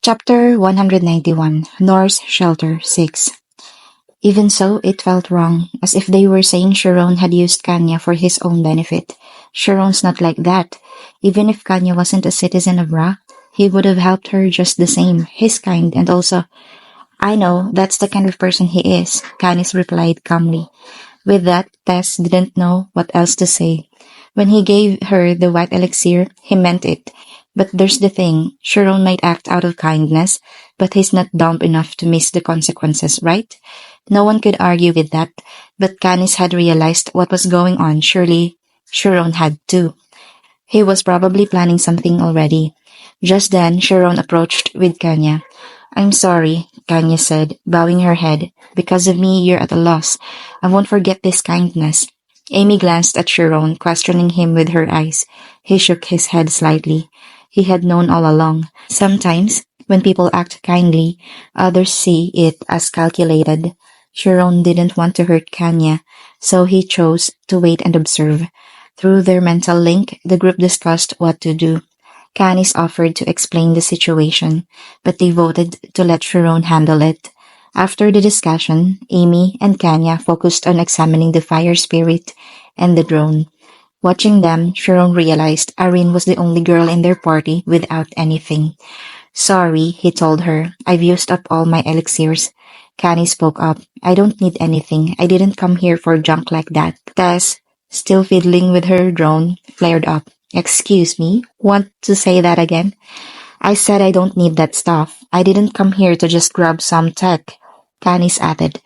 Chapter 191, Norse Shelter 6. Even so, it felt wrong, as if they were saying Sharon had used Kanya for his own benefit. Sharon's not like that. Even if Kanya wasn't a citizen of Ra, he would have helped her just the same. He's kind, and also, I know, that's the kind of person he is, Canis replied calmly. With that, Tess didn't know what else to say. When he gave her the white elixir, he meant it. But there's the thing, Sharon might act out of kindness, but he's not dumb enough to miss the consequences, right? No one could argue with that, but Canis had realized what was going on. Surely Sharon had too. He was probably planning something already. Just then, Sharon approached with Kanya. I'm sorry, Kanya said, bowing her head. Because of me, you're at a loss. I won't forget this kindness. Amy glanced at Sharon, questioning him with her eyes. He shook his head slightly. He had known all along. Sometimes, when people act kindly, others see it as calculated. Sharon didn't want to hurt Kanya, so he chose to wait and observe. Through their mental link, the group discussed what to do. Canis offered to explain the situation, but they voted to let Sharon handle it. After the discussion, Amy and Kanya focused on examining the fire spirit and the drone. Watching them, Sharon realized Irene was the only girl in their party without anything. Sorry, he told her. I've used up all my elixirs. Kani spoke up. I don't need anything. I didn't come here for junk like that. Tess, still fiddling with her drone, flared up. Excuse me? Want to say that again? I said I don't need that stuff. I didn't come here to just grab some tech. Canis added.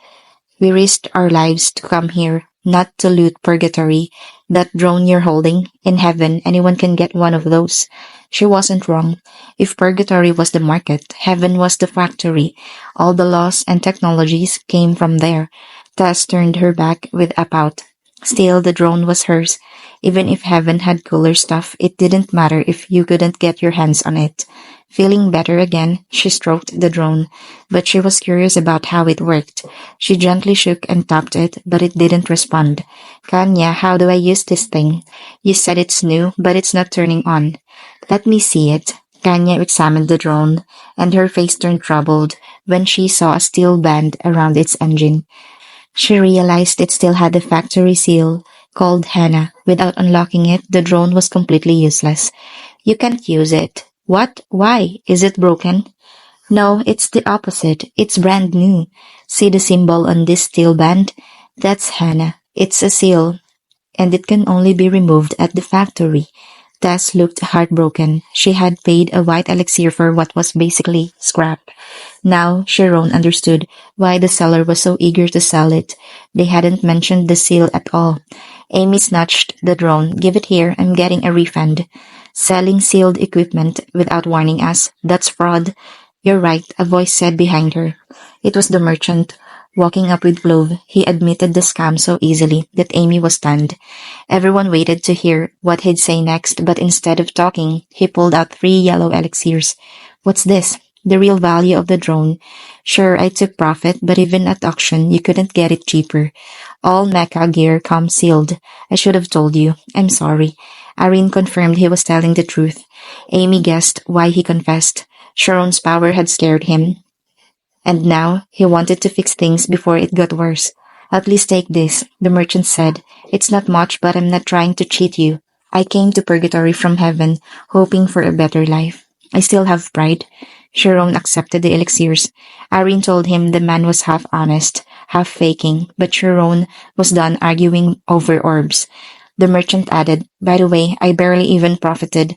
We risked our lives to come here, not to loot purgatory. That drone you're holding, in heaven, anyone can get one of those. She wasn't wrong. If purgatory was the market, heaven was the factory. All the laws and technologies came from there. Tess turned her back with a pout. Still, the drone was hers. Even if heaven had cooler stuff, it didn't matter if you couldn't get your hands on it. Feeling better again, she stroked the drone, but she was curious about how it worked. She gently shook and tapped it, but it didn't respond. Kanya, how do I use this thing? You said it's new, but it's not turning on. Let me see it. Kanya examined the drone, and her face turned troubled when she saw a steel band around its engine. She realized it still had the factory seal, called Hannah. Without unlocking it, the drone was completely useless. You can't use it. What? Why? Is it broken? No, it's the opposite. It's brand new. See the symbol on this steel band? That's Hannah. It's a seal, and it can only be removed at the factory. Tess looked heartbroken. She had paid a white elixir for what was basically scrap. Now Sharon understood why the seller was so eager to sell it. They hadn't mentioned the seal at all. Amy snatched the drone. Give it here. I'm getting a refund. Selling sealed equipment without warning us. That's fraud. You're right, a voice said behind her. It was the merchant. Walking up with Clove, he admitted the scam so easily that Amy was stunned. Everyone waited to hear what he'd say next, but instead of talking, he pulled out 3 yellow elixirs. What's this? The real value of the drone. Sure, I took profit, but even at auction, you couldn't get it cheaper. All mecha gear comes sealed. I should have told you. I'm sorry. Irene confirmed he was telling the truth. Amy guessed why he confessed. Sharon's power had scared him, and now he wanted to fix things before it got worse. At least take this, the merchant said. It's not much, but I'm not trying to cheat you. I came to purgatory from heaven, hoping for a better life. I still have pride. Sharon accepted the elixirs. Irene told him the man was half honest, half faking, but Sharon was done arguing over orbs. The merchant added, By the way, I barely even profited.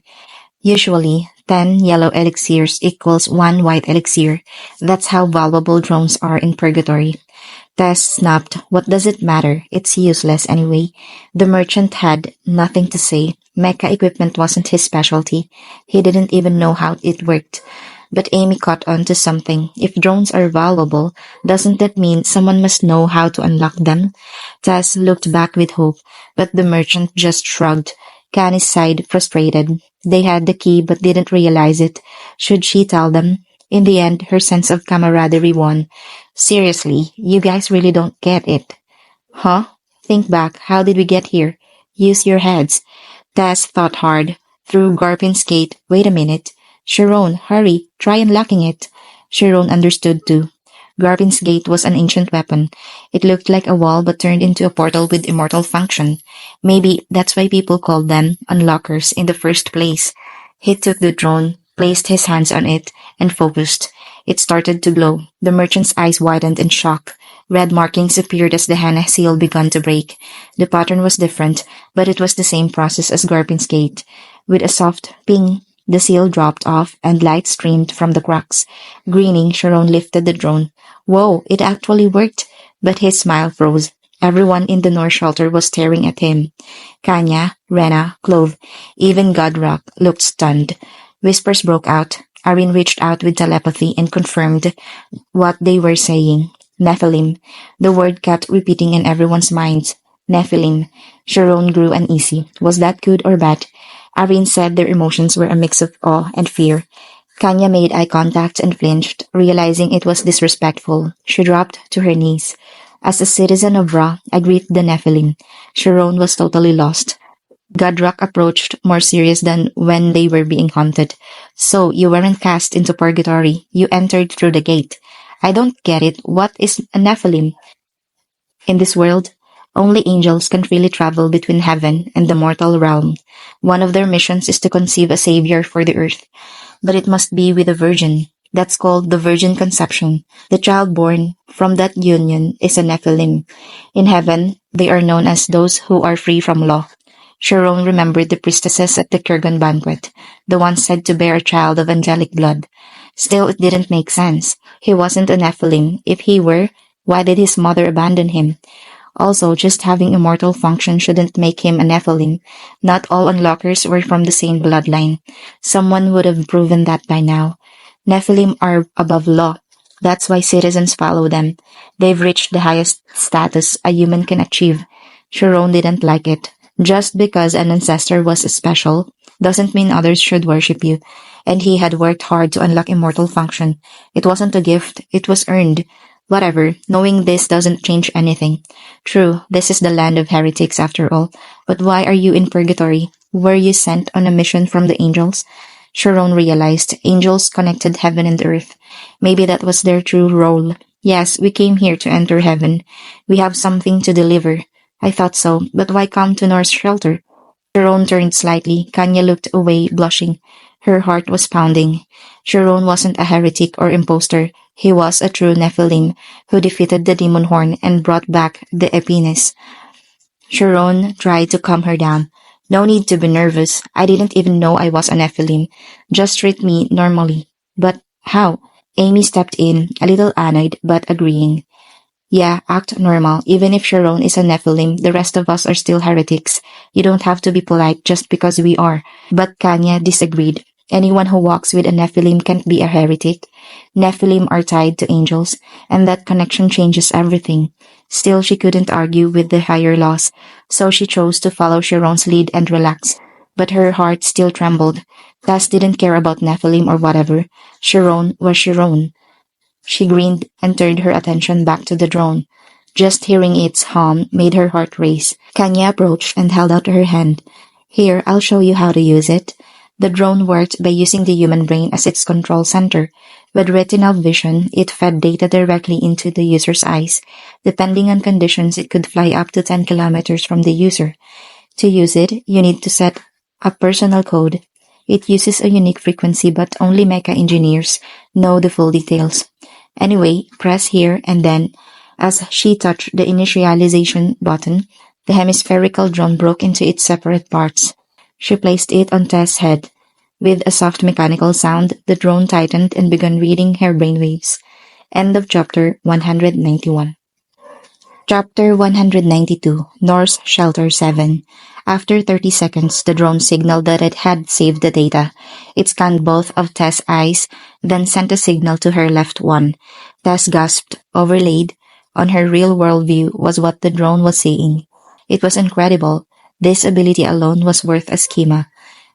Usually, 10 yellow elixirs equals 1 white elixir. That's how valuable drones are in purgatory. Tess snapped, What does it matter? It's useless anyway. The merchant had nothing to say. Mecha equipment wasn't his specialty. He didn't even know how it worked. But Amy caught on to something. If drones are valuable, doesn't that mean someone must know how to unlock them? Tess looked back with hope, but the merchant just shrugged. Canis sighed, frustrated. They had the key but didn't realize it. Should she tell them? In the end, her sense of camaraderie won. Seriously, you guys really don't get it. Huh? Think back. How did we get here? Use your heads. Tess thought hard. Through Garpin's gate. Wait a minute. Sharon, hurry, try unlocking it. Sharon understood too. Garvin's gate was an ancient weapon. It looked like a wall but turned into a portal with immortal function. Maybe that's why people called them unlockers in the first place. He took the drone, placed his hands on it, and focused. It started to glow. The merchant's eyes widened in shock. Red markings appeared as the Hannah seal began to break. The pattern was different, but it was the same process as Garvin's gate. With a soft ping, the seal dropped off and light streamed from the cracks. Grinning, Sharon lifted the drone. Whoa, it actually worked! But his smile froze. Everyone in the North shelter was staring at him. Kanya, Rena, Clove, even Godrock looked stunned. Whispers broke out. Arin reached out with telepathy and confirmed what they were saying. Nephilim. The word kept repeating in everyone's minds. Nephilim. Sharon grew uneasy. Was that good or bad? Arin said their emotions were a mix of awe and fear. Kanya made eye contact and flinched, realizing it was disrespectful. She dropped to her knees. As a citizen of Ra, I greet the Nephilim. Sharon was totally lost. Godrock approached, more serious than when they were being hunted. So, you weren't cast into purgatory. You entered through the gate. I don't get it. What is a Nephilim? In this world, only angels can freely travel between heaven and the mortal realm. One of their missions is to conceive a savior for the earth. But it must be with a virgin. That's called the virgin conception. The child born from that union is a Nephilim. In heaven, they are known as those who are free from law. Sharon remembered the priestesses at the Kurgan banquet, the ones said to bear a child of angelic blood. Still, it didn't make sense. He wasn't a Nephilim. If he were, why did his mother abandon him? Also, just having immortal function shouldn't make him a Nephilim. Not all unlockers were from the same bloodline. Someone would have proven that by now. Nephilim are above law. That's why citizens follow them. They've reached the highest status a human can achieve. Sharon didn't like it. Just because an ancestor was special doesn't mean others should worship you. And he had worked hard to unlock immortal function. It wasn't a gift, it was earned. Whatever, knowing this doesn't change anything. True, this is the land of heretics after all. But why are you in purgatory? Were you sent on a mission from the angels? Sharon realized angels connected heaven and earth. Maybe that was their true role. Yes, we came here to enter heaven. We have something to deliver. I thought so, but why come to Norse shelter? Sharon turned slightly. Kanya looked away, blushing. Her heart was pounding. Sharon wasn't a heretic or impostor. He was a true Nephilim who defeated the demon horn and brought back the Epines. Sharon tried to calm her down. No need to be nervous. I didn't even know I was a Nephilim. Just treat me normally. But how? Amy stepped in, a little annoyed but agreeing. Yeah, act normal. Even if Sharon is a Nephilim, the rest of us are still heretics. You don't have to be polite just because we are. But Kanya disagreed. Anyone who walks with a Nephilim can't be a heretic. Nephilim are tied to angels, and that connection changes everything. Still, she couldn't argue with the higher laws, so she chose to follow Sharon's lead and relax. But her heart still trembled. Tess didn't care about Nephilim or whatever. Sharon was Sharon. She grinned and turned her attention back to the drone. Just hearing its hum made her heart race. Kanya approached and held out her hand. Here, I'll show you how to use it. The drone worked by using the human brain as its control center. With retinal vision, it fed data directly into the user's eyes. Depending on conditions, it could fly up to 10 kilometers from the user. To use it, you need to set a personal code. It uses a unique frequency, but only mecha engineers know the full details. Anyway, press here and then, as she touched the initialization button, the hemispherical drone broke into its separate parts. She placed it on Tess' head. With a soft mechanical sound, the drone tightened and began reading her brainwaves. End of chapter 191. Chapter 192, Norse Shelter 7. After 30 seconds, the drone signaled that it had saved the data. It scanned both of Tess' eyes, then sent a signal to her left one. Tess gasped. Overlaid on her real-world view was what the drone was seeing. It was incredible. This ability alone was worth a schema.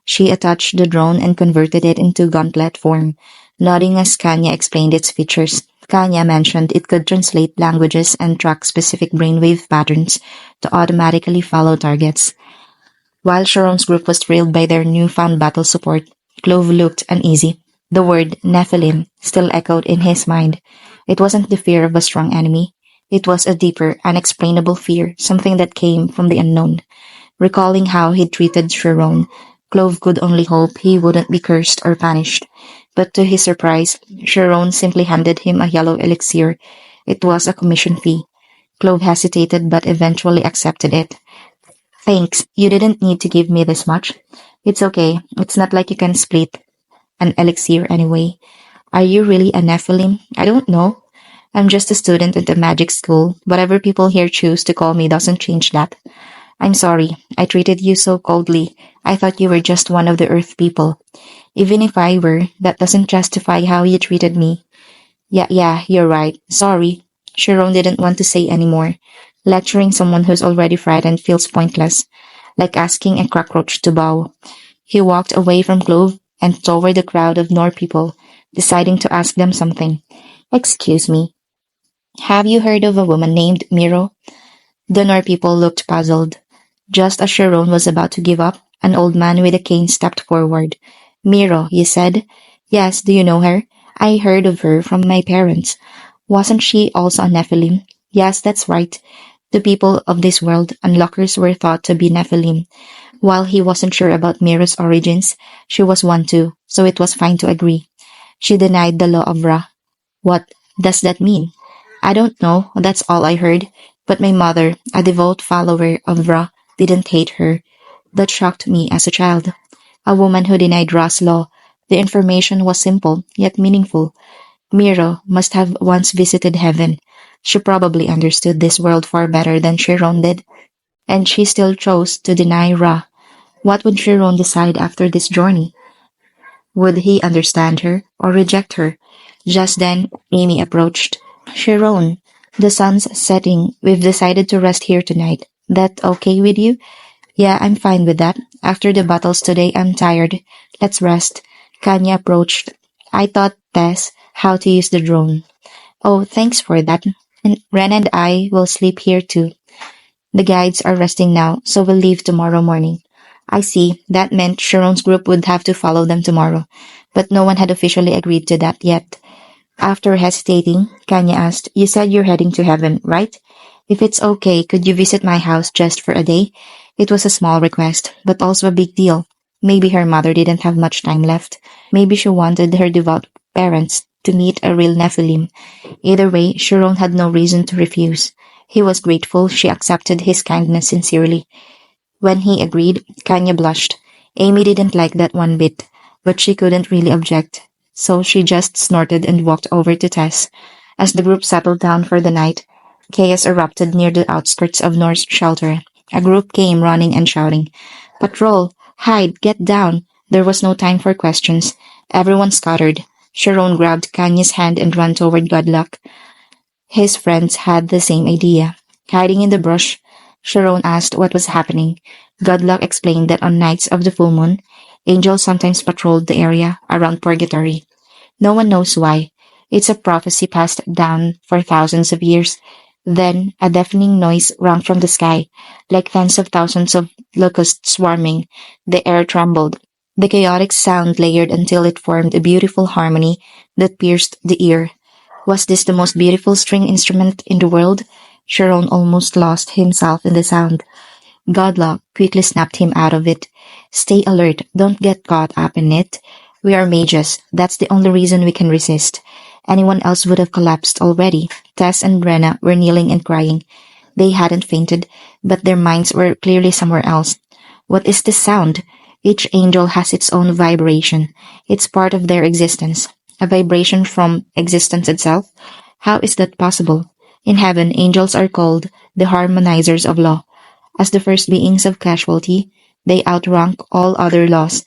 She attached the drone and converted it into gauntlet form. Nodding as Kanya explained its features, Kanya mentioned it could translate languages and track specific brainwave patterns to automatically follow targets. While Sharon's group was thrilled by their newfound battle support, Clove looked uneasy. The word Nephilim still echoed in his mind. It wasn't the fear of a strong enemy. It was a deeper, unexplainable fear, something that came from the unknown. Recalling how he'd treated Sharon, Clove could only hope he wouldn't be cursed or punished. But to his surprise, Sharon simply handed him a yellow elixir. It was a commission fee. Clove hesitated but eventually accepted it. Thanks, you didn't need to give me this much. It's okay, it's not like you can split an elixir anyway. Are you really a Nephilim? I don't know. I'm just a student at the magic school. Whatever people here choose to call me doesn't change that. I'm sorry, I treated you so coldly. I thought you were just one of the Earth people. Even if I were, that doesn't justify how you treated me. Yeah, you're right. Sorry. Sharon didn't want to say any more. Lecturing someone who's already frightened feels pointless, like asking a cockroach to bow. He walked away from Clove and toward the crowd of Nor people, deciding to ask them something. Excuse me, have you heard of a woman named Miro? The Nor people looked puzzled. Just as Sharon was about to give up, an old man with a cane stepped forward. Miro, you said? Yes, do you know her? I heard of her from my parents. Wasn't she also a Nephilim? Yes, that's right. The people of this world, unlockers, were thought to be Nephilim. While he wasn't sure about Miro's origins, she was one too, so it was fine to agree. She denied the law of Ra. What does that mean? I don't know, that's all I heard. But my mother, a devout follower of Ra, didn't hate her. That shocked me as a child. A woman who denied Ra's law. The information was simple, yet meaningful. Miro must have once visited heaven. She probably understood this world far better than Chiron did, and she still chose to deny Ra. What would Chiron decide after this journey? Would he understand her or reject her? Just then, Amy approached. Chiron, the sun's setting. We've decided to rest here tonight. That okay with you? Yeah, I'm fine with that. After the battles today, I'm tired. Let's rest. Kanya approached. I taught Tess how to use the drone. Oh, thanks for that. And Ren and I will sleep here too. The guides are resting now, so we'll leave tomorrow morning. I see. That meant Sharon's group would have to follow them tomorrow, but no one had officially agreed to that yet. After hesitating, Kanya asked, You said you're heading to heaven, right? If it's okay, could you visit my house just for a day? It was a small request, but also a big deal. Maybe her mother didn't have much time left. Maybe she wanted her devout parents to meet a real Nephilim. Either way, Sharon had no reason to refuse. He was grateful she accepted his kindness sincerely. When he agreed, Kanya blushed. Amy didn't like that one bit, but she couldn't really object, so she just snorted and walked over to Tess. As the group settled down for the night, chaos erupted near the outskirts of Nor's shelter. A group came running and shouting, Patrol! Hide! Get down! There was no time for questions. Everyone scattered. Sharon grabbed Kanya's hand and ran toward Godluck. His friends had the same idea. Hiding in the brush, Sharon asked what was happening. Godluck explained that on nights of the full moon, angels sometimes patrolled the area around Purgatory. No one knows why. It's a prophecy passed down for thousands of years. Then a deafening noise rang from the sky, like tens of thousands of locusts swarming. The air trembled. The chaotic sound layered until it formed a beautiful harmony that pierced the ear. Was this the most beautiful string instrument in the world? Sharon almost lost himself in the sound. Godluck quickly snapped him out of it. Stay alert, don't get caught up in it. We are mages, that's the only reason we can resist. Anyone else would have collapsed already. Tess and Brenna were kneeling and crying. They hadn't fainted, but their minds were clearly somewhere else. What is this sound? Each angel has its own vibration. It's part of their existence. A vibration from existence itself? How is that possible? In heaven, angels are called the harmonizers of law. As the first beings of casualty, they outrank all other laws.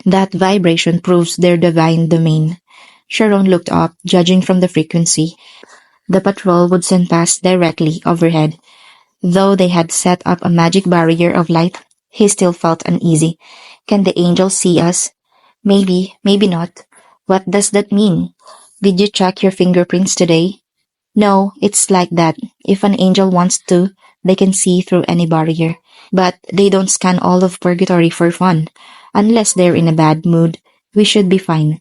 That vibration proves their divine domain. Sharon looked up, judging from the frequency. The patrol would send past directly overhead. Though they had set up a magic barrier of light, he still felt uneasy. Can the angels see us? Maybe, maybe not. What does that mean? Did you check your fingerprints today? No, it's like that. If an angel wants to, they can see through any barrier. But they don't scan all of Purgatory for fun. Unless they're in a bad mood, we should be fine.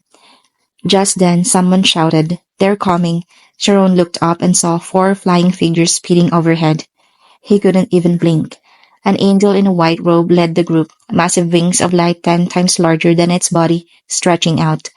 Just then someone shouted, "They're coming!" Sharon looked up and saw four flying figures speeding overhead. He couldn't even blink. An angel in a white robe led the group, massive wings of light 10 times larger than its body, stretching out,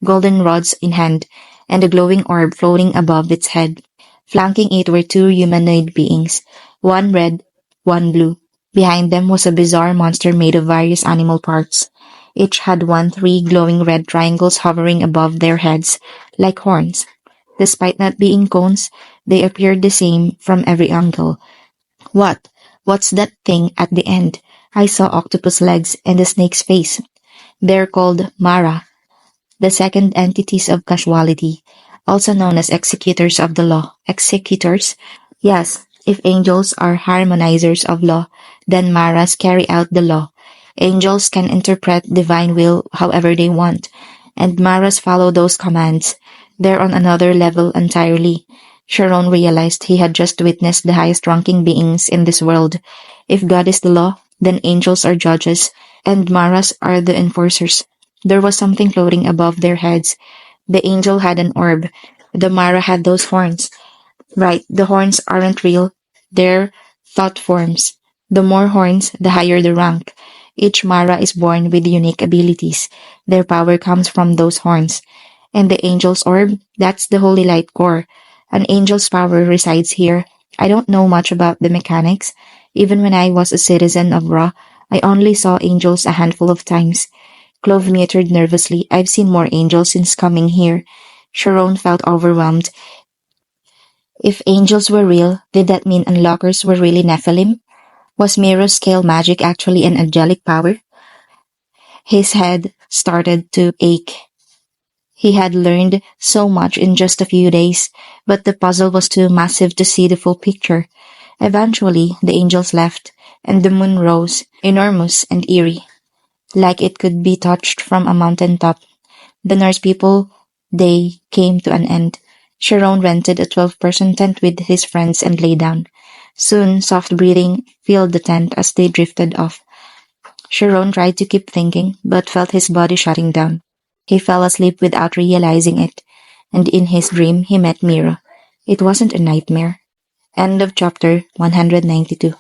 golden rods in hand, and a glowing orb floating above its head. Flanking it were two humanoid beings, one red, one blue. Behind them was a bizarre monster made of various animal parts. Each had three glowing red triangles hovering above their heads, like horns. Despite not being cones, they appeared the same from every angle. What? What's that thing at the end? I saw octopus legs and a snake's face. They're called Mara, the second entities of casualty, also known as executors of the law. Executors? Yes, if angels are harmonizers of law, then Maras carry out the law. Angels can interpret divine will however they want, and Maras follow those commands. They're on another level entirely. Sharon realized he had just witnessed the highest ranking beings in this world. If God is the law, then angels are judges, and Maras are the enforcers. There was something floating above their heads. The angel had an orb. The Mara had those horns. Right, the horns aren't real. They're thought forms. The more horns, the higher the rank. Each Mara is born with unique abilities. Their power comes from those horns. And the angel's orb, that's the holy light core. An angel's power resides here. I don't know much about the mechanics. Even when I was a citizen of Ra, I only saw angels a handful of times. Clove muttered nervously, "I've seen more angels since coming here." Sharon felt overwhelmed. If angels were real, did that mean unlockers were really Nephilim? Was mirror scale magic actually an angelic power? His head started to ache. He had learned so much in just a few days, but the puzzle was too massive to see the full picture. Eventually, the angels left, and the moon rose, enormous and eerie, like it could be touched from a mountain top. The Norse people, they came to an end. Sharon rented a 12-person tent with his friends and lay down. Soon, soft breathing filled the tent as they drifted off. Sharon tried to keep thinking, but felt his body shutting down. He fell asleep without realizing it, and in his dream he met Mira. It wasn't a nightmare. End of chapter 192.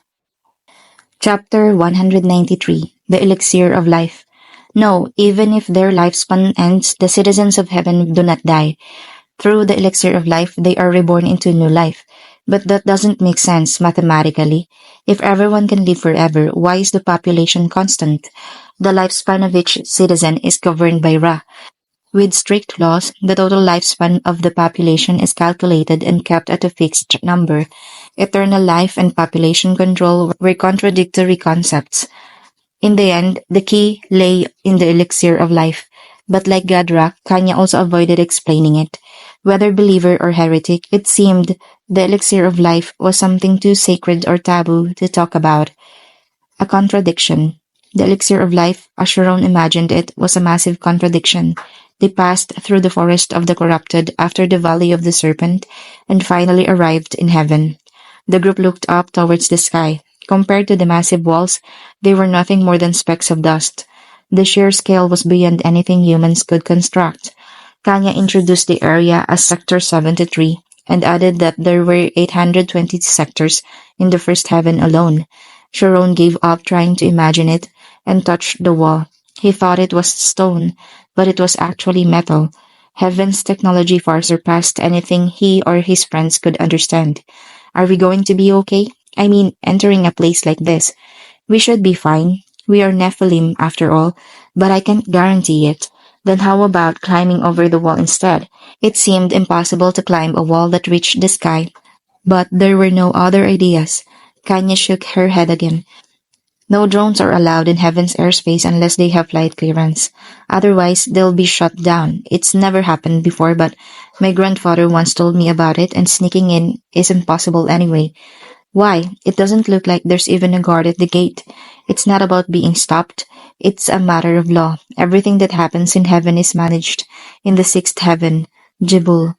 Chapter 193. The Elixir of Life. No, even if their lifespan ends, the citizens of heaven do not die. Through the elixir of life, they are reborn into new life. But that doesn't make sense mathematically. If everyone can live forever, why is the population constant? The lifespan of each citizen is governed by Ra. With strict laws, the total lifespan of the population is calculated and kept at a fixed number. Eternal life and population control were contradictory concepts. In the end, the key lay in the elixir of life. But like Gadrak, Kanya also avoided explaining it. Whether believer or heretic, it seemed the elixir of life was something too sacred or taboo to talk about. A contradiction. The elixir of life, as Sharon imagined it, was a massive contradiction. They passed through the forest of the corrupted after the valley of the serpent, and finally arrived in heaven. The group looked up towards the sky. Compared to the massive walls, they were nothing more than specks of dust. The sheer scale was beyond anything humans could construct. Kanya introduced the area as Sector 73 and added that there were 820 sectors in the first heaven alone. Sharon gave up trying to imagine it and touched the wall. He thought it was stone, but it was actually metal. Heaven's technology far surpassed anything he or his friends could understand. Are we going to be okay? I mean, entering a place like this. We should be fine. We are Nephilim after all, but I can't guarantee it. Then how about climbing over the wall instead? It seemed impossible to climb a wall that reached the sky, but there were no other ideas. Kanya shook her head again. No drones are allowed in Heaven's airspace unless they have flight clearance. Otherwise, they'll be shut down. It's never happened before, but my grandfather once told me about it, and sneaking in is impossible anyway. Why? It doesn't look like there's even a guard at the gate. It's not about being stopped. It's a matter of law. Everything that happens in heaven is managed. In the sixth heaven, Jibul,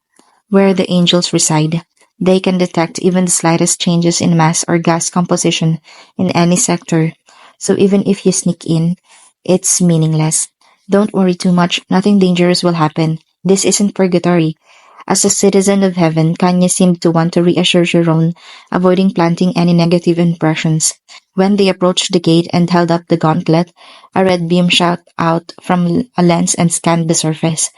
where the angels reside, they can detect even the slightest changes in mass or gas composition in any sector. So even if you sneak in, it's meaningless. Don't worry too much. Nothing dangerous will happen. This isn't purgatory. As a citizen of heaven, Kanye seemed to want to reassure Sharon, avoiding planting any negative impressions. When they approached the gate and held up the gauntlet, a red beam shot out from a lens and scanned the surface.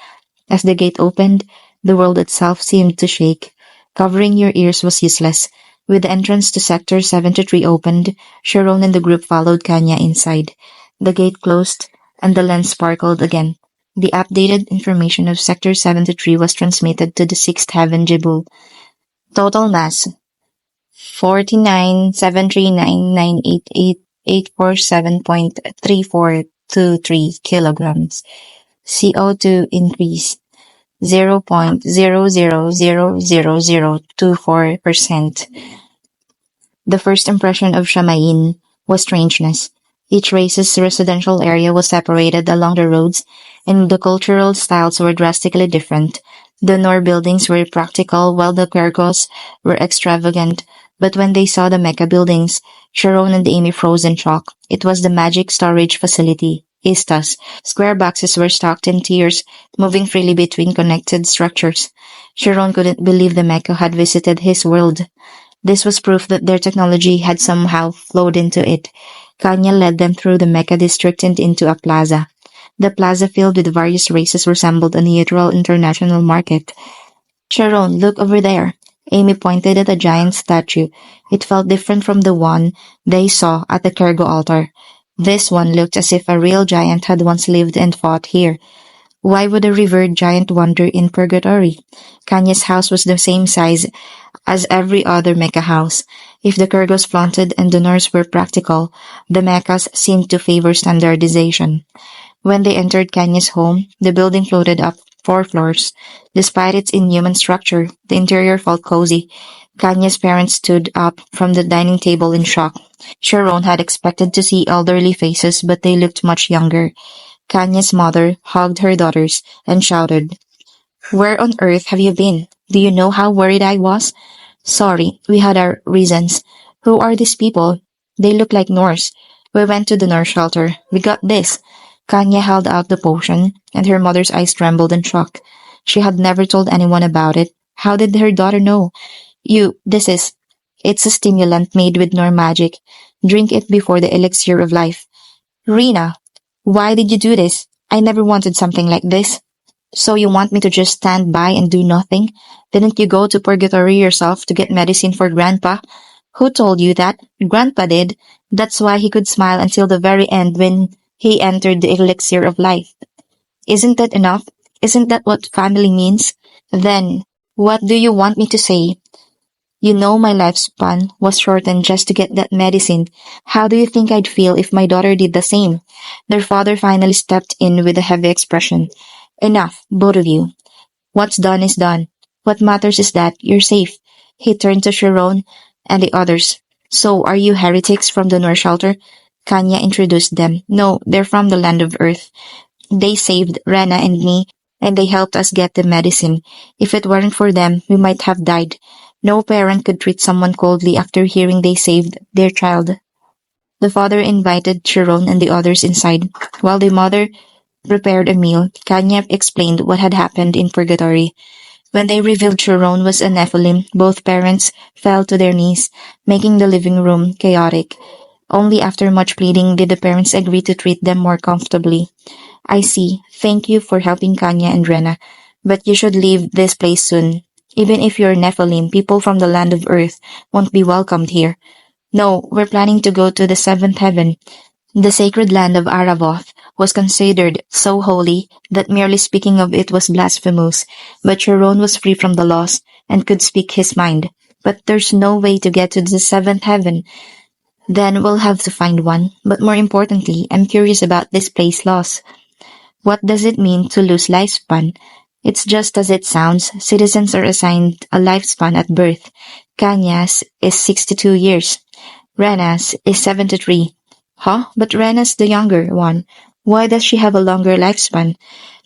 As the gate opened, the world itself seemed to shake. Covering your ears was useless. With the entrance to Sector 73 opened, Sharon and the group followed Kanya inside. The gate closed, and the lens sparkled again. The updated information of Sector 73 was transmitted to the sixth heaven Jibul. Total mass 49,739,988,847.3423 kilograms. CO2 increase 0.00000024%. The first impression of Shamayin was strangeness. Each race's residential area was separated along the roads, and the cultural styles were drastically different. The Noor buildings were practical, while the Quercos were extravagant. But when they saw the Mecca buildings, Sharon and Amy froze in shock. It was the magic storage facility. Istas. Square boxes were stocked in tiers, moving freely between connected structures. Sharon couldn't believe the Mecca had visited his world. This was proof that their technology had somehow flowed into it. Kanya led them through the Mecca district and into a plaza. The plaza filled with various races resembled a neutral international market. Sharon, look over there. Amy pointed at a giant statue. It felt different from the one they saw at the Kergo altar. This one looked as if a real giant had once lived and fought here. Why would a revered giant wander in purgatory? Kanye's house was the same size as every other Mecca house. If the Kurgos flaunted and the Norse were practical, the Meccas seemed to favor standardization. When they entered Kanye's home, the building floated up 4 floors. Despite its inhuman structure, the interior felt cozy. Kanye's parents stood up from the dining table in shock. Sharon had expected to see elderly faces, but they looked much younger. Kanye's mother hugged her daughters and shouted, "Where on earth have you been? Do you know how worried I was?" "Sorry, we had our reasons." "Who are these people?" "They look like Norse. We went to the Norse shelter. We got this." Kanye held out the potion, and her mother's eyes trembled in shock. She had never told anyone about it. How did her daughter know? It's a stimulant made with Nor magic. Drink it before the elixir of life." "Rena, why did you do this? I never wanted something like this." "So you want me to just stand by and do nothing? Didn't you go to purgatory yourself to get medicine for Grandpa?" "Who told you that?" "Grandpa did. That's why he could smile until the very end when he entered the elixir of life." "Isn't that enough? Isn't that what family means?" "Then, what do you want me to say?" "You know my lifespan was shortened just to get that medicine. How do you think I'd feel if my daughter did the same?" Their father finally stepped in with a heavy expression. "Enough, both of you. What's done is done. What matters is that you're safe." He turned to Sharon and the others. "So, are you heretics from the North Shelter?" Kanya introduced them. "No, they're from the land of Earth. They saved Rena and me, and they helped us get the medicine. If it weren't for them, we might have died. No parent could treat someone coldly after hearing they saved their child." The father invited Sharon and the others inside, while the mother prepared a meal. Kanya explained what had happened in purgatory. When they revealed Sharon was a Nephilim, both parents fell to their knees, making the living room chaotic. Only after much pleading did the parents agree to treat them more comfortably. "I see. Thank you for helping Kanya and Rena. But you should leave this place soon. Even if you're Nephilim, people from the land of Earth won't be welcomed here." "No, we're planning to go to the seventh heaven." The sacred land of Aravoth was considered so holy that merely speaking of it was blasphemous, but Sharon was free from the laws and could speak his mind. "But there's no way to get to the seventh heaven." "Then we'll have to find one. But more importantly, I'm curious about this place loss. What does it mean to lose lifespan?" "It's just as it sounds. Citizens are assigned a lifespan at birth. Kanya's is 62 years. Rena's is 73. "Huh? But Rena's the younger one. Why does she have a longer lifespan?"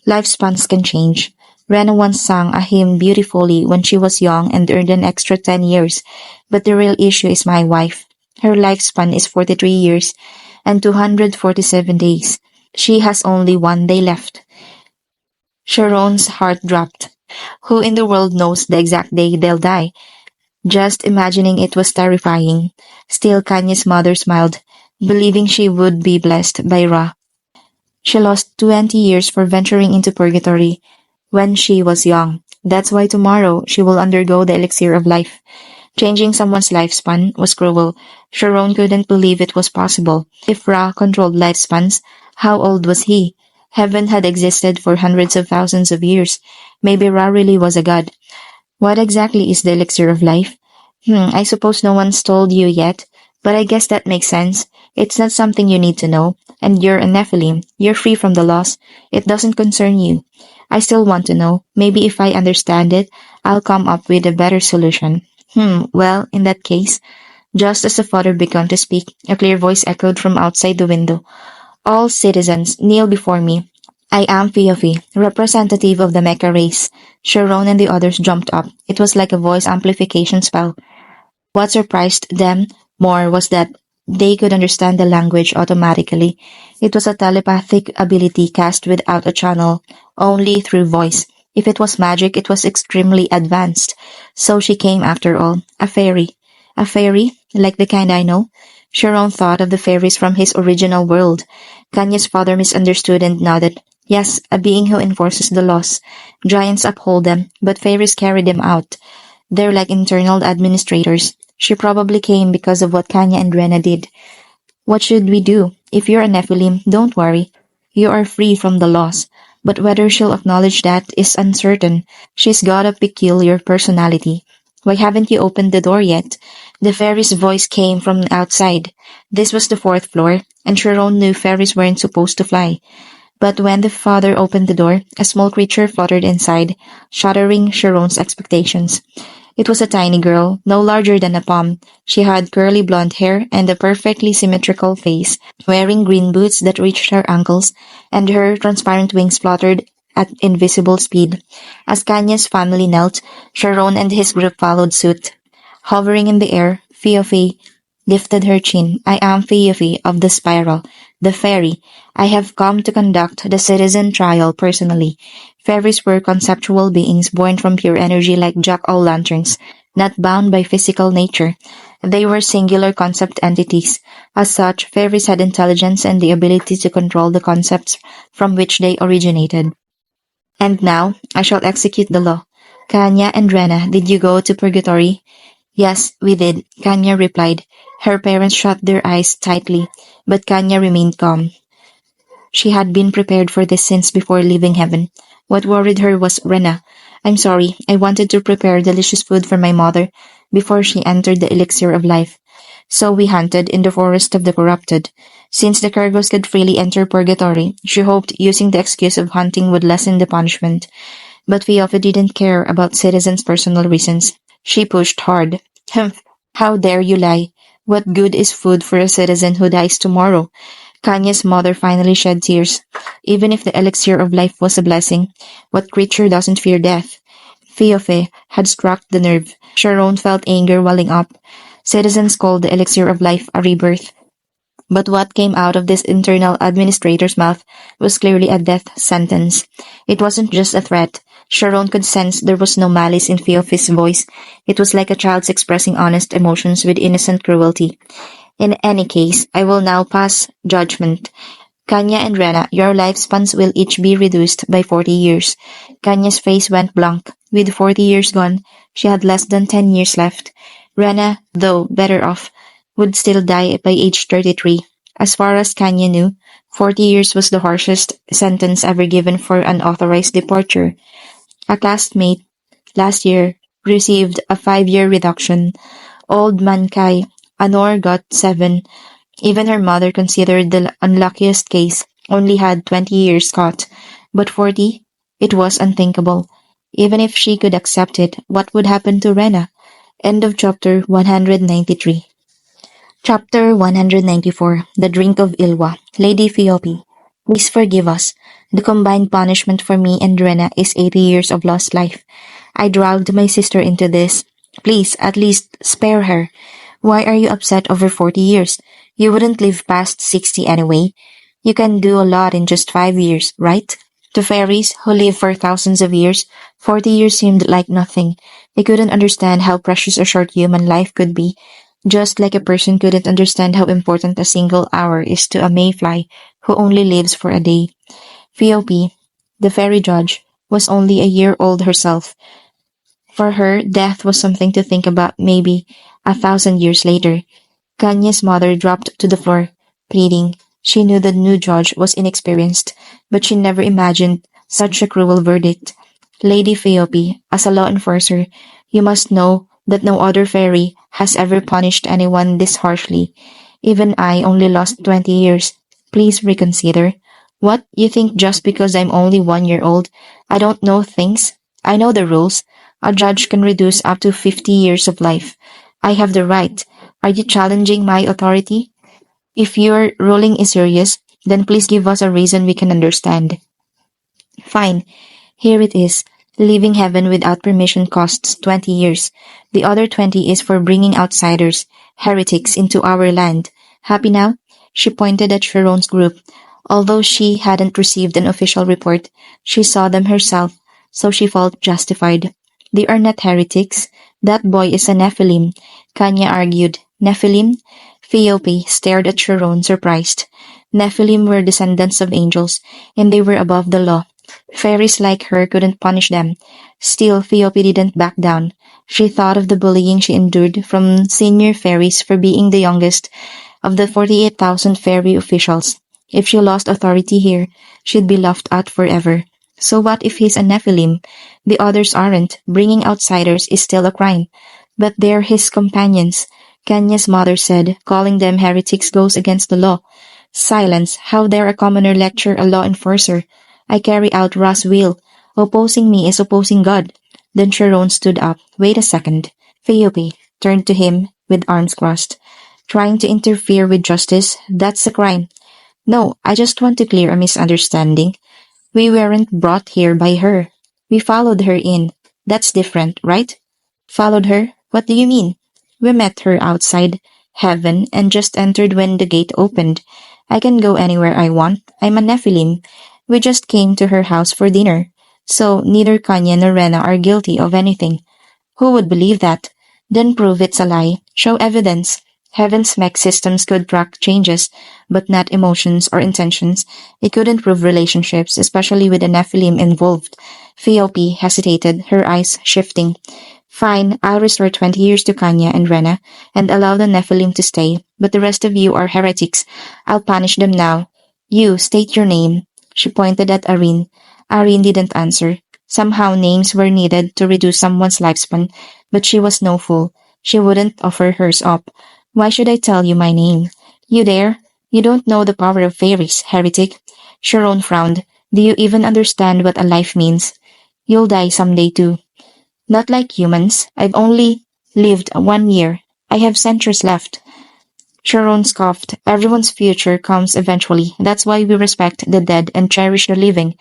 "Lifespans can change. Rena once sang a hymn beautifully when she was young and earned an extra 10 years. But the real issue is my wife. Her lifespan is 43 years and 247 days. She has only one day left." Sharon's heart dropped. Who in the world knows the exact day they'll die? Just imagining it was terrifying. Still, Kanye's mother smiled, believing she would be blessed by Ra. She lost 20 years for venturing into purgatory when she was young. That's why tomorrow she will undergo the elixir of life. Changing someone's lifespan was cruel. Sharon couldn't believe it was possible. If Ra controlled lifespans, how old was he? Heaven had existed for hundreds of thousands of years. Maybe Ra really was a god. What exactly is the elixir of life? I suppose no one's told you yet, but I guess that makes sense. It's not something you need to know, and you're a Nephilim. You're free from the laws. It doesn't concern you. I still want to know. Maybe if I understand it, I'll come up with a better solution. Well, in that case, just as the father began to speak, a clear voice echoed from outside the window. All citizens, kneel before me. I am Fiafi, representative of the Mecha race. Sharon and the others jumped up. It was like a voice amplification spell. What surprised them more was that they could understand the language automatically. It was a telepathic ability cast without a channel, only through voice. If it was magic, it was extremely advanced. So she came after all. A fairy. A fairy? Like the kind I know? Sharon thought of the fairies from his original world. Kanye's father misunderstood and nodded. Yes, a being who enforces the laws. Giants uphold them, but fairies carry them out. They're like internal administrators. She probably came because of what Kanya and Rena did. What should we do? If you're a Nephilim, don't worry. You are free from the laws. But whether she'll acknowledge that is uncertain. She's got a peculiar personality. Why haven't you opened the door yet? The fairy's voice came from outside. This was the fourth floor, and Sharon knew fairies weren't supposed to fly. But when the father opened the door, a small creature fluttered inside, shattering Sharon's expectations. It was a tiny girl, no larger than a palm. She had curly blonde hair and a perfectly symmetrical face, wearing green boots that reached her ankles, and her transparent wings fluttered at invisible speed. As Kanya's family knelt, Sharon and his group followed suit. Hovering in the air, Fiafi lifted her chin. I am Fiafi of the Spiral, the fairy. I have come to conduct the citizen trial personally. Fairies were conceptual beings born from pure energy like jack-o'-lanterns, not bound by physical nature. They were singular concept entities. As such, fairies had intelligence and the ability to control the concepts from which they originated. And now, I shall execute the law. Kanya and Rena, did you go to purgatory? Yes, we did, Kanya replied. Her parents shut their eyes tightly, but Kanya remained calm. She had been prepared for this since before leaving heaven. What worried her was Rena. I'm sorry, I wanted to prepare delicious food for my mother before she entered the elixir of life. So we hunted in the forest of the corrupted. Since the Cargos could freely enter purgatory, she hoped using the excuse of hunting would lessen the punishment. But Fioffa didn't care about citizens' personal reasons. She pushed hard. Humph, how dare you lie? What good is food for a citizen who dies tomorrow? Kanye's mother finally shed tears. Even if the elixir of life was a blessing, what creature doesn't fear death? Fioffe had struck the nerve. Sharon felt anger welling up. Citizens called the elixir of life a rebirth. But what came out of this internal administrator's mouth was clearly a death sentence. It wasn't just a threat. Sharon could sense there was no malice in Fioffi's voice. It was like a child's expressing honest emotions with innocent cruelty. In any case, I will now pass judgment. Kanya and Rena, your lifespans will each be reduced by 40 years. Kanya's face went blank. With 40 years gone, she had less than 10 years left. Rena, though better off, would still die by age 33. As far as Kanya knew, 40 years was the harshest sentence ever given for unauthorized departure. A classmate last year received a 5-year reduction. Old Mankai, Anor got 7. Even her mother, considered the unluckiest case, only had 20 years caught. But 40? It was unthinkable. Even if she could accept it, what would happen to Rena? End of chapter 193. Chapter 194. The Drink of Ilwa. Lady Fiopi, please forgive us. The combined punishment for me and Rena is 80 years of lost life. I dragged my sister into this. Please, at least spare her. Why are you upset over 40 years? You wouldn't live past 60 anyway. You can do a lot in just 5 years, right? To fairies, who live for thousands of years, 40 years seemed like nothing. They couldn't understand how precious a short human life could be, just like a person couldn't understand how important a single hour is to a mayfly who only lives for a day. Phoebe, the fairy judge, was only a year old herself. For her, death was something to think about maybe 1,000 years later. Kanye's mother dropped to the floor, pleading. She knew the new judge was inexperienced, but she never imagined such a cruel verdict. Lady Phoebe, as a law enforcer, you must know that no other fairy has ever punished anyone this harshly. Even I only lost 20 years. Please reconsider. What, you think just because I'm only 1 year old, I don't know things? I know the rules. A judge can reduce up to 50 years of life. I have the right. Are you challenging my authority? If your ruling is serious, then please give us a reason we can understand. Fine, here it is. Leaving heaven without permission costs 20 years. The other 20 is for bringing outsiders, heretics, into our land. Happy now? She pointed at Sharon's group. Although she hadn't received an official report, she saw them herself, so she felt justified. They are not heretics. That boy is a Nephilim, Kanya argued. Nephilim? Phoebe stared at Sharon, surprised. Nephilim were descendants of angels, and they were above the law. Fairies like her couldn't punish them. Still, Phoebe didn't back down. She thought of the bullying she endured from senior fairies for being the youngest of the 48,000 fairy officials. If she lost authority here, she'd be laughed at forever. So what if he's a Nephilim? The others aren't. Bringing outsiders is still a crime. But they're his companions, Kanya's mother said. Calling them heretics goes against the law. Silence. How dare a commoner lecture a law enforcer? I carry out Ra's will. Opposing me is opposing God. Then Sharon stood up. Wait a second. Phoebe turned to him with arms crossed. Trying to interfere with justice, that's a crime. No, I just want to clear a misunderstanding. We weren't brought here by her. We followed her in. That's different, right? Followed her? What do you mean? We met her outside heaven and just entered when the gate opened. I can go anywhere I want. I'm a Nephilim. We just came to her house for dinner. So neither Kanya nor Rena are guilty of anything. Who would believe that? Then prove it's a lie. Show evidence. Heaven's mech systems could track changes, but not emotions or intentions. It couldn't prove relationships, especially with a Nephilim involved. Phoebe hesitated, her eyes shifting. Fine, I'll restore 20 years to Kanya and Rena, and allow the Nephilim to stay, but the rest of you are heretics. I'll punish them now. You, state your name. She pointed at Irene. Irene didn't answer. Somehow names were needed to reduce someone's lifespan, but she was no fool. She wouldn't offer hers up. Why should I tell you my name? You dare? You don't know the power of fairies, heretic. Sharon frowned. Do you even understand what a life means? You'll die someday too. Not like humans. I've only lived 1 year. I have centuries left. Sharon scoffed. Everyone's future comes eventually. That's why we respect the dead and cherish the living.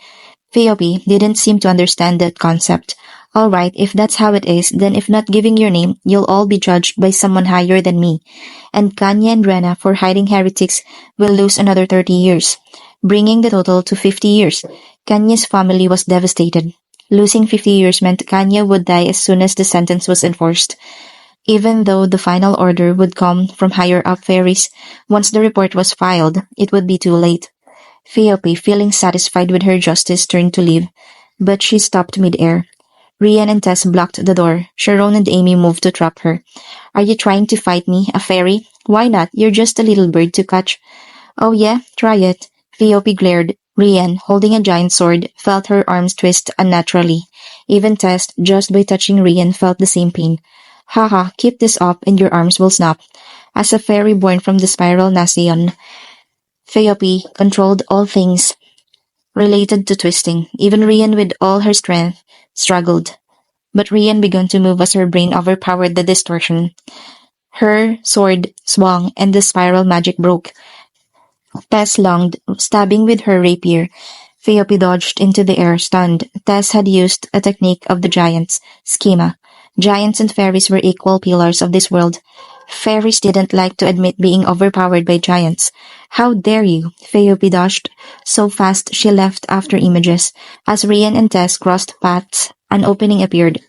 Phoebe didn't seem to understand that concept. All right, if that's how it is, then if not giving your name, you'll all be judged by someone higher than me. And Kanya and Rena, for hiding heretics, will lose another 30 years, bringing the total to 50 years. Kanya's family was devastated. Losing 50 years meant Kanya would die as soon as the sentence was enforced. Even though the final order would come from higher-up fairies, once the report was filed, it would be too late. Phoebe, feeling satisfied with her justice, turned to leave, but she stopped mid-air. Rian and Tess blocked the door. Sharon and Amy moved to trap her. Are you trying to fight me, a fairy? Why not? You're just a little bird to catch. Oh yeah, try it. Phoebe glared. Rian, holding a giant sword, felt her arms twist unnaturally. Even Tess, just by touching Rian, felt the same pain. Haha, keep this up and your arms will snap. As a fairy born from the spiral Nation, Phoebe controlled all things related to twisting. Even Rian, with all her strength, struggled. But Rian began to move as her brain overpowered the distortion. Her sword swung and the spiral magic broke. Tess lunged, stabbing with her rapier. Phoebe dodged into the air, stunned. Tess had used a technique of the giants, schema. Giants and fairies were equal pillars of this world. Fairies didn't like to admit being overpowered by giants. How dare you? Phoebe dashed so fast she left after images. As Rian and Tess crossed paths, an opening appeared.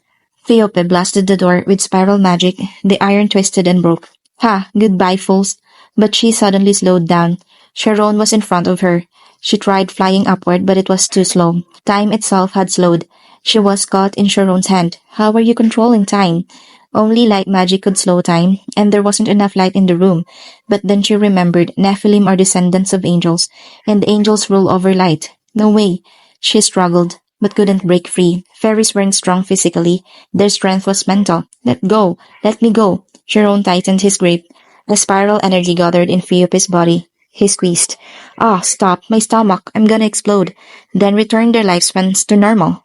Phoebe blasted the door with spiral magic. The iron twisted and broke. Ha! Goodbye, fools. But she suddenly slowed down. Sharon was in front of her. She tried flying upward, but it was too slow. Time itself had slowed. She was caught in Sharon's hand. How are you controlling time? Only light magic could slow time, and there wasn't enough light in the room. But then she remembered Nephilim are descendants of angels, and angels rule over light. No way. She struggled, but couldn't break free. Fairies weren't strong physically. Their strength was mental. Let go. Let me go. Sharon tightened his grip. A spiral energy gathered in Phoebe's body. He squeezed. Ah, stop. My stomach. I'm gonna explode. Then return their lifespans to normal.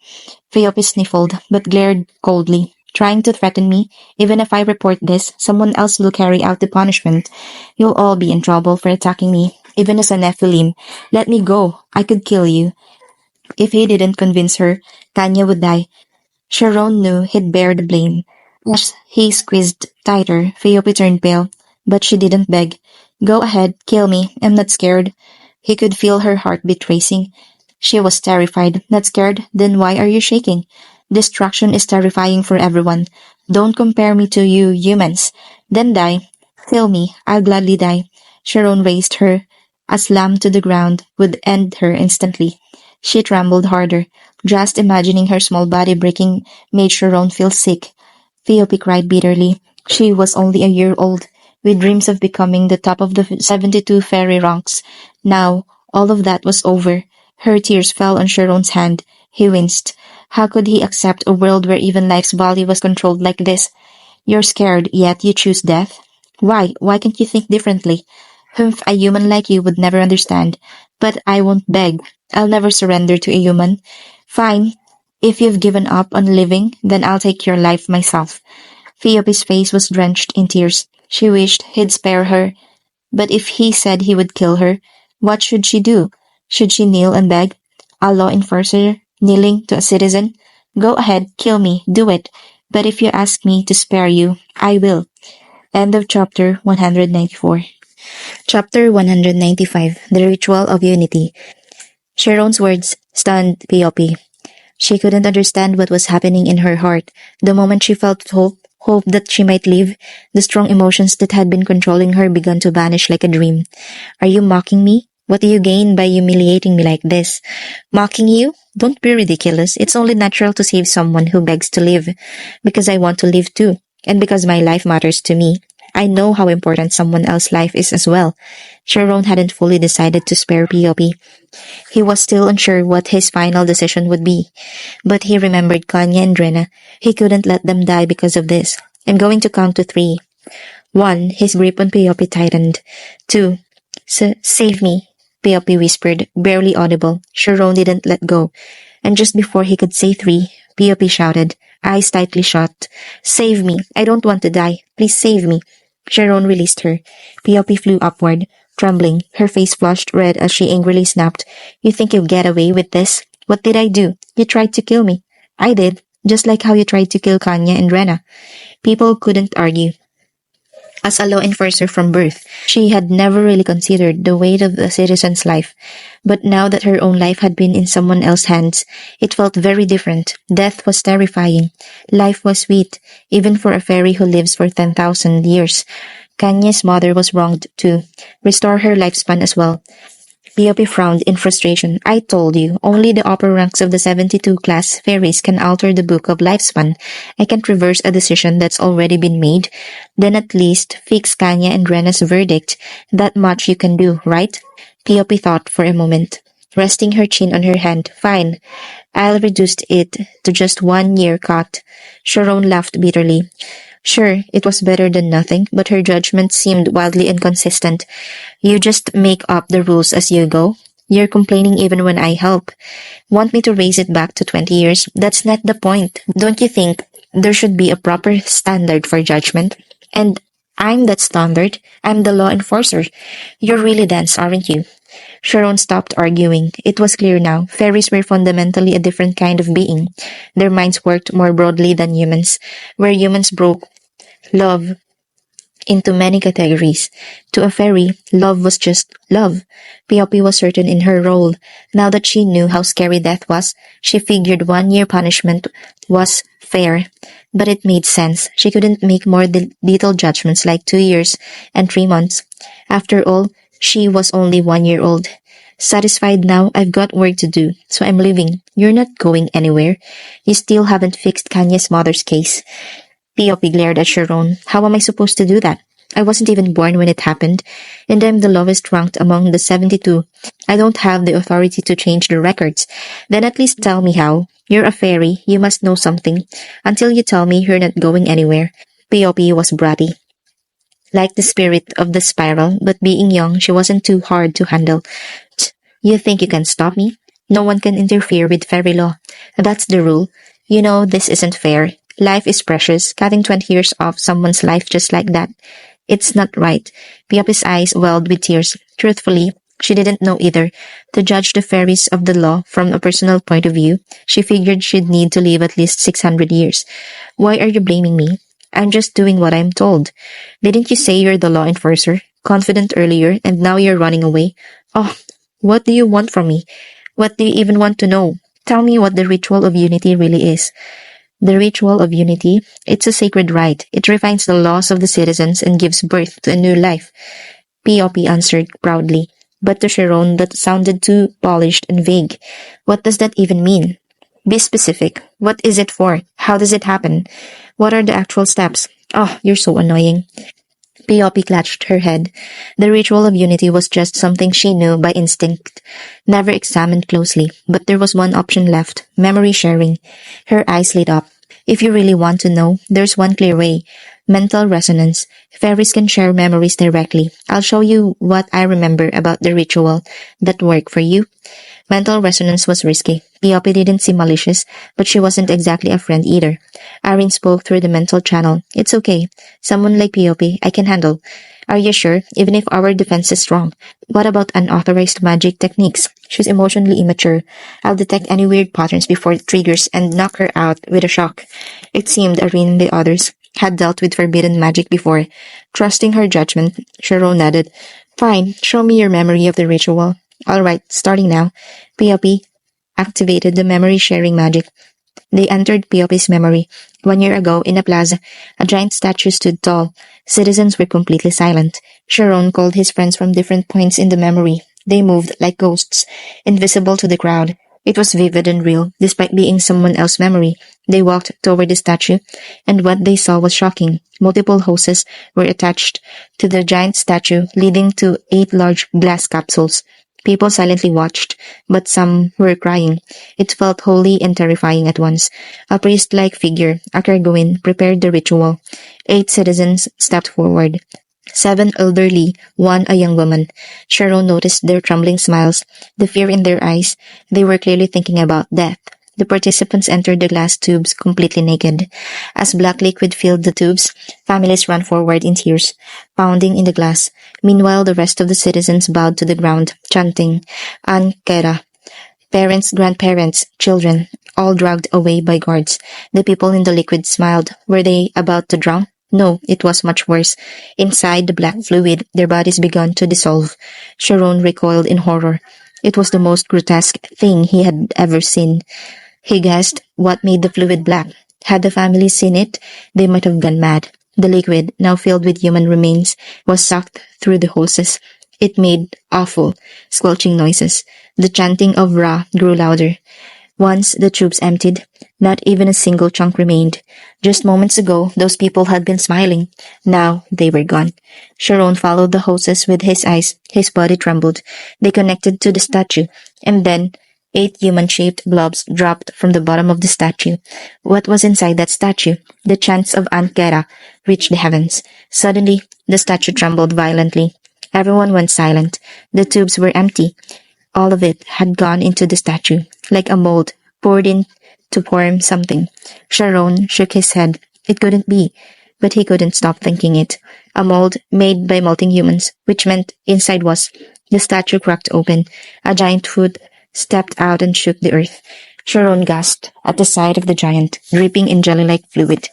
Phoebe sniffled, but glared coldly. Trying to threaten me? Even if I report this, someone else will carry out the punishment. You'll all be in trouble for attacking me, even as a Nephilim. Let me go. I could kill you. If he didn't convince her, Tanya would die. Sharon knew he'd bear the blame. As he squeezed tighter, Phoebe turned pale, but she didn't beg. Go ahead, kill me. I'm not scared. He could feel her heartbeat racing. She was terrified. Not scared? Then why are you shaking? Destruction is terrifying for everyone. Don't compare me to you humans. Then die. Kill me. I'll gladly die. Sharon raised her. A slam to the ground would end her instantly. She trembled harder. Just imagining her small body breaking made Sharon feel sick. Phoebe cried bitterly. She was only a year old, with dreams of becoming the top of the 72 fairy ranks. Now, all of that was over. Her tears fell on Sharon's hand. He winced. How could he accept a world where even life's value was controlled like this? You're scared, yet you choose death? Why? Why can't you think differently? Humph, a human like you would never understand. But I won't beg. I'll never surrender to a human. Fine. If you've given up on living, then I'll take your life myself. Phoebe's face was drenched in tears. She wished he'd spare her. But if he said he would kill her, what should she do? Should she kneel and beg? A law enforcer kneeling to a citizen? Go ahead, kill me, do it. But if you ask me to spare you, I will. End of chapter 194. Chapter 195, The Ritual of Unity. Sharon's words stunned Piopi. She couldn't understand what was happening in her heart. The moment she felt hope that she might live, the strong emotions that had been controlling her began to vanish like a dream. Are you mocking me? What do you gain by humiliating me like this? Mocking you? Don't be ridiculous. It's only natural to save someone who begs to live. Because I want to live too. And because my life matters to me. I know how important someone else's life is as well. Sharon hadn't fully decided to spare Piopi. He was still unsure what his final decision would be. But he remembered Kanya and Rena. He couldn't let them die because of this. I'm going to count to 3. 1. His grip on Piopi tightened. 2. Save me, Piopi whispered, barely audible. Sharon didn't let go. And just before he could say 3, Piopi shouted, eyes tightly shut. Save me. I don't want to die. Please save me. Sharon released her. Piopi flew upward, trembling. Her face flushed red as she angrily snapped. You think you'll get away with this? What did I do? You tried to kill me. I did, just like how you tried to kill Kanya and Rena. People couldn't argue. As a law enforcer from birth, she had never really considered the weight of a citizen's life. But now that her own life had been in someone else's hands, it felt very different. Death was terrifying. Life was sweet, even for a fairy who lives for 10,000 years. Kanye's mother was wronged too. Restore her lifespan as well. Piopi frowned in frustration. I told you, only the upper ranks of the 72 class fairies can alter the book of lifespan. I can't reverse a decision that's already been made. Then at least fix Kanya and Rena's verdict. That much you can do, right? Piopi thought for a moment, resting her chin on her hand. Fine. I'll reduce it to just 1 year cut. Sharon laughed bitterly. Sure, it was better than nothing, but her judgment seemed wildly inconsistent. You just make up the rules as you go. You're complaining even when I help. Want me to raise it back to 20 years? That's not the point. Don't you think there should be a proper standard for judgment? And I'm that standard. I'm the law enforcer. You're really dense, aren't you? Sharon stopped arguing. It was clear now. Fairies were fundamentally a different kind of being. Their minds worked more broadly than humans. Where humans broke love, into many categories. To a fairy, love was just love. Piopi was certain in her role. Now that she knew how scary death was, she figured 1 year punishment was fair. But it made sense. She couldn't make more little judgments like 2 years and 3 months. After all, she was only 1 year old. Satisfied now, I've got work to do, so I'm leaving. You're not going anywhere. You still haven't fixed Kanye's mother's case. P.O.P. glared at Sharon. How am I supposed to do that? I wasn't even born when it happened, and I'm the lowest ranked among the 72. I don't have the authority to change the records. Then at least tell me how. You're a fairy, you must know something. Until you tell me, you're not going anywhere. P.O.P. was bratty, like the spirit of the spiral, but being young, she wasn't too hard to handle. You think you can stop me? No one can interfere with fairy law. That's the rule. You know, this isn't fair. Life is precious. Cutting 20 years off someone's life just like that. It's not right. Piapi's eyes welled with tears. Truthfully, she didn't know either. To judge the fairies of the law from a personal point of view, she figured she'd need to live at least 600 years. Why are you blaming me? I'm just doing what I'm told. Didn't you say you're the law enforcer? Confident earlier, and now you're running away? Oh, what do you want from me? What do you even want to know? Tell me what the ritual of unity really is. The ritual of unity, it's a sacred rite. It refines the laws of the citizens and gives birth to a new life. P.O.P. answered proudly, but to Sharon that sounded too polished and vague. What does that even mean? Be specific. What is it for? How does it happen? What are the actual steps? Oh, you're so annoying. P.O.P. clutched her head. The ritual of unity was just something she knew by instinct, never examined closely, but there was one option left, memory sharing. Her eyes lit up. If you really want to know, there's one clear way. Mental resonance. Fairies can share memories directly. I'll show you what I remember about the ritual. That work for you? Mental resonance was risky. P.O.P. didn't seem malicious, but she wasn't exactly a friend either. Irene spoke through the mental channel. It's okay. Someone like P.O.P. I can handle. Are you sure? Even if our defense is strong. What about unauthorized magic techniques? She's emotionally immature. I'll detect any weird patterns before it triggers and knock her out with a shock. It seemed Irene and the others had dealt with forbidden magic before. Trusting her judgment, Sharon nodded. Fine, show me your memory of the ritual. All right, starting now. P.O.P. activated the memory sharing magic. They entered P.O.P.'s memory. 1 year ago, in a plaza, a giant statue stood tall. Citizens were completely silent. Sharon called his friends from different points in the memory. They moved like ghosts, invisible to the crowd. It was vivid and real, despite being someone else's memory. They walked toward the statue, and what they saw was shocking. Multiple hoses were attached to the giant statue, leading to 8 large glass capsules. People silently watched, but some were crying. It felt holy and terrifying at once. A priest-like figure, a Kerguin, prepared the ritual. 8 citizens stepped forward. 7 elderly, 1 a young woman. Sharon noticed their trembling smiles, the fear in their eyes. They were clearly thinking about death. The participants entered the glass tubes completely naked. As black liquid filled the tubes, families ran forward in tears, pounding in the glass. Meanwhile, the rest of the citizens bowed to the ground, chanting, Ankera. Parents, grandparents, children, all dragged away by guards. The people in the liquid smiled. Were they about to drown? No, it was much worse. Inside the black fluid, their bodies began to dissolve. Sharon recoiled in horror. It was the most grotesque thing he had ever seen. He guessed what made the fluid black. Had the family seen it, they might have gone mad. The liquid, now filled with human remains, was sucked through the hoses. It made awful, squelching noises. The chanting of Ra grew louder. Once the tubes emptied, not even a single chunk remained. Just moments ago, those people had been smiling. Now they were gone. Sharon followed the hoses with his eyes. His body trembled. They connected to the statue, and then 8 human-shaped blobs dropped from the bottom of the statue. What was inside that statue? The chants of Ankera reached the heavens. Suddenly, the statue trembled violently. Everyone went silent. The tubes were empty. All of it had gone into the statue, like a mold poured in to form something. Sharon shook his head. It couldn't be, but he couldn't stop thinking it. A mold made by melting humans, which meant inside was. The statue cracked open. A giant foot stepped out and shook the earth. Sharon gasped at the sight of the giant, dripping in jelly-like fluid.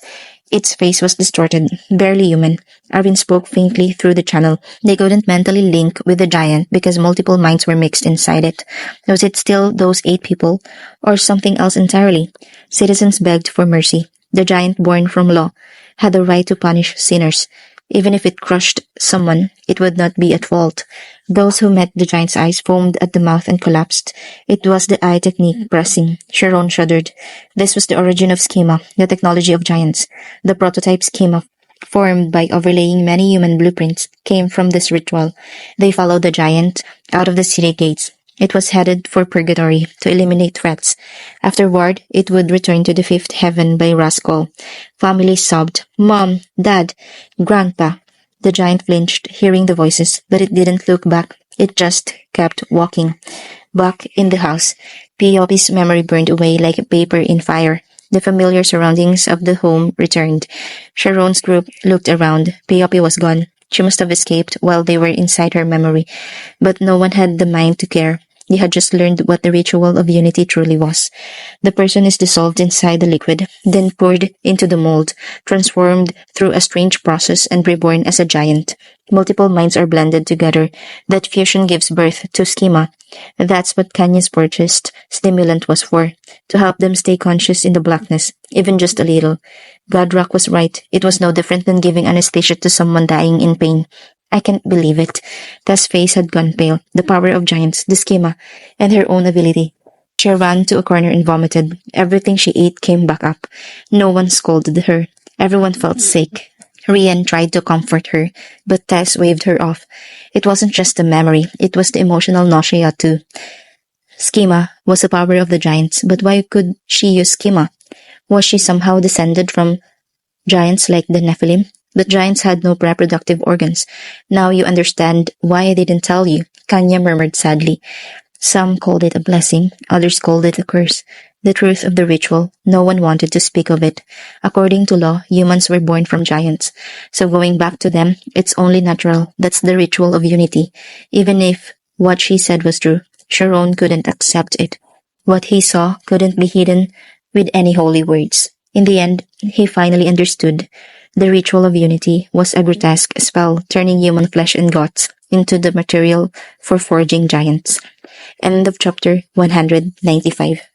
Its face was distorted, barely human. Arvin spoke faintly through the channel. They couldn't mentally link with the giant because multiple minds were mixed inside it. Was it still those 8 people, or something else entirely? Citizens begged for mercy. The giant born from law had the right to punish sinners. Even if it crushed someone, it would not be at fault. Those who met the giant's eyes foamed at the mouth and collapsed. It was the eye technique pressing. Sharon shuddered. This was the origin of schema, the technology of giants. The prototype schema, formed by overlaying many human blueprints, came from this ritual. They followed the giant out of the city gates. It was headed for purgatory to eliminate threats. Afterward, it would return to the fifth heaven by Rascal. Families sobbed, "Mom, Dad, Grandpa." The giant flinched, hearing the voices, but it didn't look back. It just kept walking. Back in the house, P.O.P.'s memory burned away like paper in fire. The familiar surroundings of the home returned. Sharon's group looked around. P.O.P. was gone. She must have escaped while they were inside her memory. But no one had the mind to care. They had just learned what the ritual of unity truly was. The person is dissolved inside the liquid, then poured into the mold, transformed through a strange process and reborn as a giant. Multiple minds are blended together. That fusion gives birth to schema. That's what Kanye's purchased stimulant was for, to help them stay conscious in the blackness, even just a little. Godrock was right. It was no different than giving anesthesia to someone dying in pain. I can't believe it. Tess' face had gone pale. The power of giants, the schema, and her own ability. She ran to a corner and vomited. Everything she ate came back up. No one scolded her. Everyone felt sick. Rian tried to comfort her, but Tess waved her off. It wasn't just the memory, it was the emotional nausea too. Schema was the power of the giants, but why could she use schema? Was she somehow descended from giants like the Nephilim? But giants had no reproductive organs. Now you understand why I didn't tell you, Kanya murmured sadly. Some called it a blessing, others called it a curse. The truth of the ritual, no one wanted to speak of it. According to law, humans were born from giants. So going back to them, it's only natural. That's the ritual of unity. Even if what she said was true, Sharon couldn't accept it. What he saw couldn't be hidden with any holy words. In the end, he finally understood. The ritual of unity was a grotesque spell turning human flesh and guts into the material for forging giants. End of chapter 195.